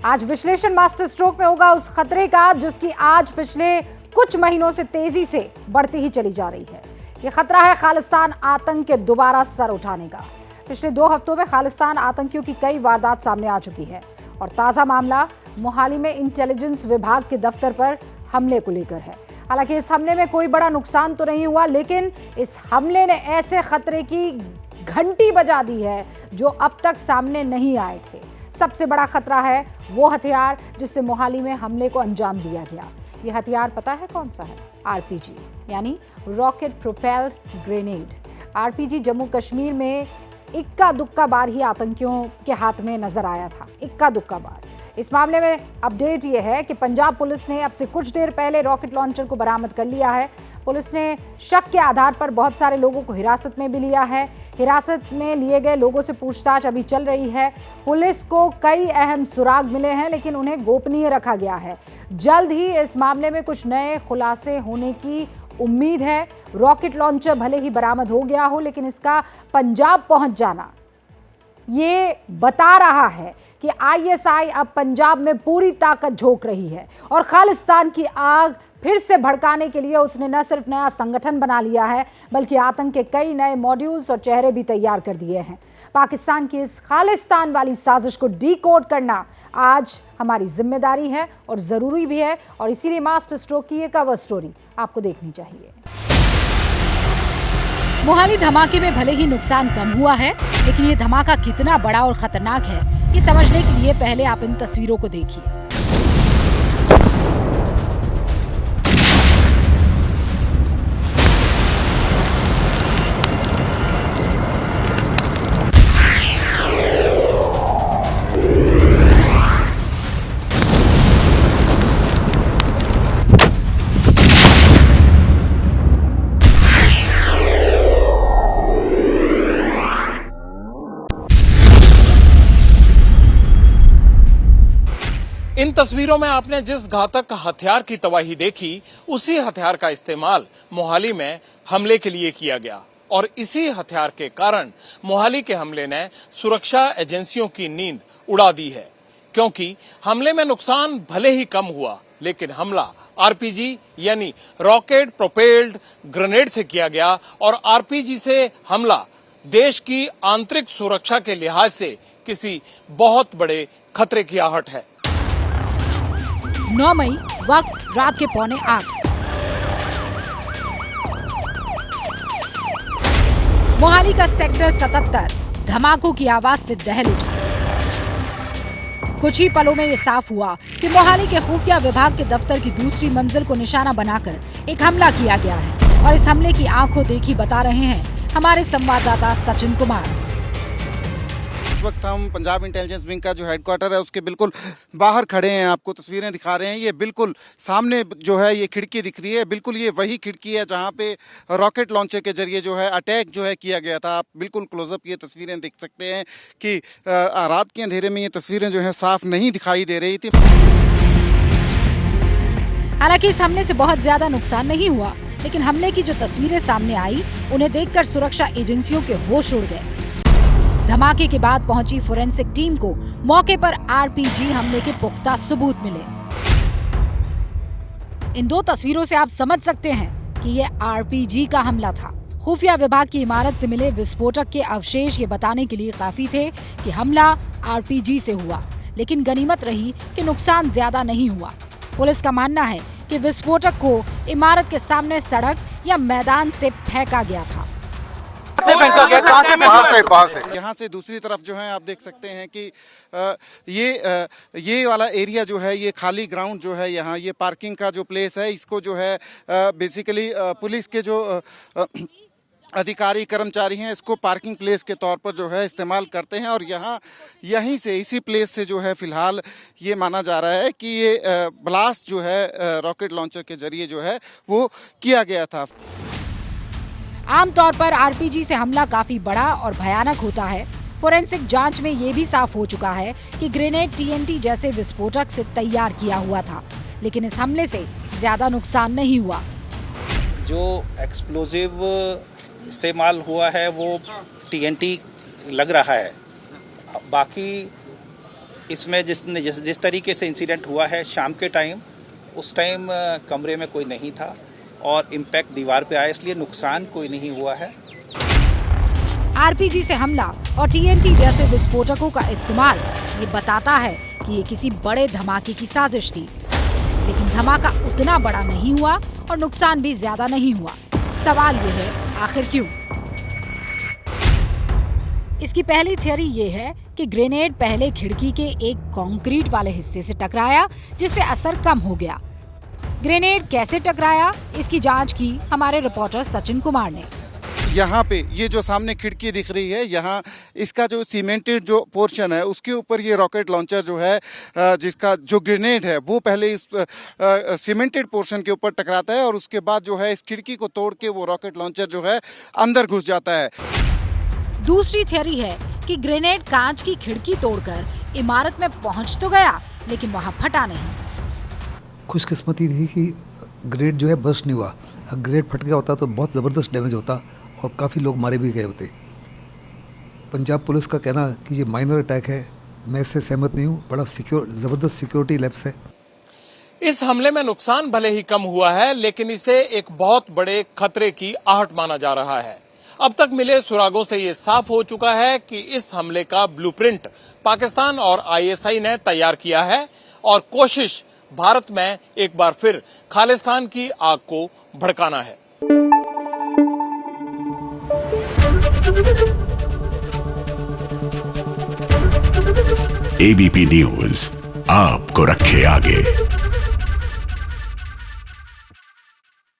आज विश्लेषण master stroke में होगा उस खतरे का जिसकी आज पिछले कुछ महीनों से तेजी से बढ़ती ही चली जा रही है। ये खतरा है खालिस्तान आतंक के दोबारा सर उठाने का। पिछले 2 हफ्तों में खालिस्तान आतंकियों की कई वारदात सामने आ चुकी है और ताजा मामला मोहाली में इंटेलिजेंस विभाग के दफ्तर पर हमले को लेकर है। हालांकि इस हमले में कोई बड़ा नुकसान तो नहीं हुआ, लेकिन इस हमले ने ऐसे खतरे की घंटी बजा दी है जो अब तक सामने नहीं आए थे। सबसे बड़ा खतरा है वो हथियार जिससे मोहाली में हमले को अंजाम दिया गया। ये हथियार पता है कौन सा है? आरपीजी यानी rocket propelled grenade. RPG Jammu Kashmir में इक्का दुक्का बार ही आतंकियों के हाथ में नजर आया था, इक्का दुक्का बार। इस मामले में अपडेट ये है कि पंजाब पुलिस ने अब से कुछ देर पहले रॉकेट लॉन्चर को बरामद कर लिया है। पुलिस ने शक के आधार पर बहुत सारे लोगों को हिरासत में भी लिया है। हिरासत में लिए गए लोगों से पूछताछ अभी चल रही है। पुलिस को कई अहम सुराग मिले हैं, लेकिन उन्हें गोपनीय रखा गया है। जल्द ही इस मामले में कुछ नए खुलासे होने की उम्मीद है। रॉकेट लॉन्चर भले ही बरामद हो गया हो, लेकिन इसका पंजाब पहुंच जाना ये बता रहा है कि आईएसआई अब पंजाब में पूरी ताकत झोंक रही है और खालिस्तान की आग फिर से भड़काने के लिए उसने न सिर्फ नया संगठन बना लिया है, बल्कि आतंक के कई नए मॉड्यूल्स और चेहरे भी तैयार कर दिए हैं। पाकिस्तान की इस खालिस्तान वाली साजिश को डीकोड करना आज हमारी जिम्मेदारी है और ज़रूरी भी है, और इसीलिए मास्टर स्ट्रोक की ये कवर स्टोरी आपको देखनी चाहिए। मोहाली धमाके में भले ही नुकसान कम हुआ है, लेकिन ये धमाका कितना बड़ा और खतरनाक है ये समझने के लिए पहले आप इन तस्वीरों को देखिए। इन तस्वीरों में आपने जिस घातक हथियार की तबाही देखी, उसी हथियार का इस्तेमाल मोहाली में हमले के लिए किया गया और इसी हथियार के कारण मोहाली के हमले ने सुरक्षा एजेंसियों की नींद उड़ा दी है। क्योंकि हमले में नुकसान भले ही कम हुआ, लेकिन हमला आरपीजी यानी रॉकेट प्रोपेल्ड ग्रेनेड से किया गया और आरपीजी से हमला देश की आंतरिक सुरक्षा के लिहाज से किसी बहुत बड़े खतरे की आहट है। 9 मई, वक्त रात के 7:45। मोहाली का सेक्टर 77 धमाकों की आवाज से दहल उठा। कुछ ही पलों में ये साफ हुआ कि मोहाली के खुफिया विभाग के दफ्तर की दूसरी मंजिल को निशाना बनाकर एक हमला किया गया है, और इस हमले की आंखों देखी बता रहे हैं हमारे संवाददाता सचिन कुमार। इस वक्त हम पंजाब इंटेलिजेंस विंग का जो हेडक्वार्टर है उसके बिल्कुल बाहर खड़े हैं। आपको तस्वीरें दिखा रहे हैं। ये बिल्कुल सामने जो है ये खिड़की दिख रही है, बिल्कुल ये वही खिड़की है जहां पे रॉकेट लॉन्चर के जरिए जो है अटैक जो है किया गया था। आप बिल्कुल क्लोजअप ये तस्वीरें देख सकते हैं कि रात के अंधेरे में ये तस्वीरें जो है साफ नहीं दिखाई दे रही थी। हालांकि इस हमले से बहुत ज्यादा नुकसान नहीं हुआ, लेकिन हमले की जो तस्वीरें सामने आई उन्हें देखकर सुरक्षा एजेंसियों के होश उड़ गए। धमाके के बाद पहुंची फोरेंसिक टीम को मौके पर आरपीजी हमले के पुख्ता सबूत मिले। इन 2 तस्वीरों से आप समझ सकते हैं कि ये आरपीजी का हमला था। खुफिया विभाग की इमारत से मिले विस्फोटक के अवशेष ये बताने के लिए काफी थे कि हमला आरपीजी से हुआ, लेकिन गनीमत रही कि नुकसान ज्यादा नहीं हुआ। पुलिस का मानना है कि विस्फोटक को इमारत के सामने सड़क या मैदान से फेंका गया था। यहाँ से दूसरी तरफ जो है आप देख सकते हैं कि ये वाला एरिया जो है ये खाली ग्राउंड जो है, यहाँ ये पार्किंग का जो प्लेस है, इसको जो है बेसिकली पुलिस के जो अधिकारी कर्मचारी हैं इसको पार्किंग प्लेस के तौर पर जो है इस्तेमाल करते हैं। और यहीं से इसी प्लेस से जो है फिलहाल ये माना जा रहा है कि ये ब्लास्ट जो है रॉकेट लॉन्चर के जरिए जो है वो किया गया था। आमतौर पर आरपीजी से हमला काफी बड़ा और भयानक होता है। फोरेंसिक जांच में ये भी साफ हो चुका है कि ग्रेनेड टीएनटी जैसे विस्फोटक से तैयार किया हुआ था, लेकिन इस हमले से ज्यादा नुकसान नहीं हुआ। जो एक्सप्लोजिव इस्तेमाल हुआ है वो टीएनटी लग रहा है। बाकी इसमें जिस तरीके से इंसिडेंट हुआ है शाम के टाइम, उस टाइम कमरे में कोई नहीं था और इम्पैक्ट दीवार पे आया, इसलिए नुकसान कोई नहीं हुआ है। आरपीजी से हमला और टीएनटी जैसे विस्फोटकों का इस्तेमाल ये बताता है कि ये किसी बड़े धमाके की साजिश थी, लेकिन धमाका उतना बड़ा नहीं हुआ और नुकसान भी ज्यादा नहीं हुआ। सवाल ये है, आखिर क्यों? इसकी पहली थियरी ये है कि ग्रेनेड पहले खिड़की के एक कंक्रीट वाले हिस्से से टकराया, जिससे असर कम हो गया। ग्रेनेड कैसे टकराया, इसकी जांच की हमारे रिपोर्टर सचिन कुमार ने। यहाँ पे ये जो सामने खिड़की दिख रही है, यहाँ इसका जो सीमेंटेड जो पोर्शन है उसके ऊपर ये रॉकेट लॉन्चर जो है, जिसका जो ग्रेनेड है वो पहले इस सीमेंटेड पोर्शन के ऊपर टकराता है और उसके बाद जो है इस खिड़की को तोड़ के वो रॉकेट लॉन्चर जो है अंदर घुस जाता है। दूसरी थियरी है कि ग्रेनेड कांच की खिड़की तोड़कर इमारत में पहुंच तो गया, लेकिन वहां फटा नहीं। खुशकिस्मती थी कि ग्रेनेड जो है बर्स्ट नहीं हुआ। अगर ग्रेनेड फट गया होता तो बहुत ज़बरदस्त डैमेज होता और काफ़ी लोग मारे भी गए होते। पंजाब पुलिस का कहना कि ये माइनर अटैक है, मैं इससे सहमत नहीं हूँ। बड़ा ज़बरदस्त सिक्योरिटी लैप्स है। इस हमले में नुकसान भले ही कम हुआ है, लेकिन इसे एक बहुत बड़े खतरे की आहट माना जा रहा है। अब तक मिले सुरागों से ये साफ हो चुका है कि इस हमले का ब्लूप्रिंट पाकिस्तान और आईएसआई ने तैयार किया है और कोशिश भारत में एक बार फिर खालिस्तान की आग को भड़काना है। एबीपी न्यूज आपको रखे आगे।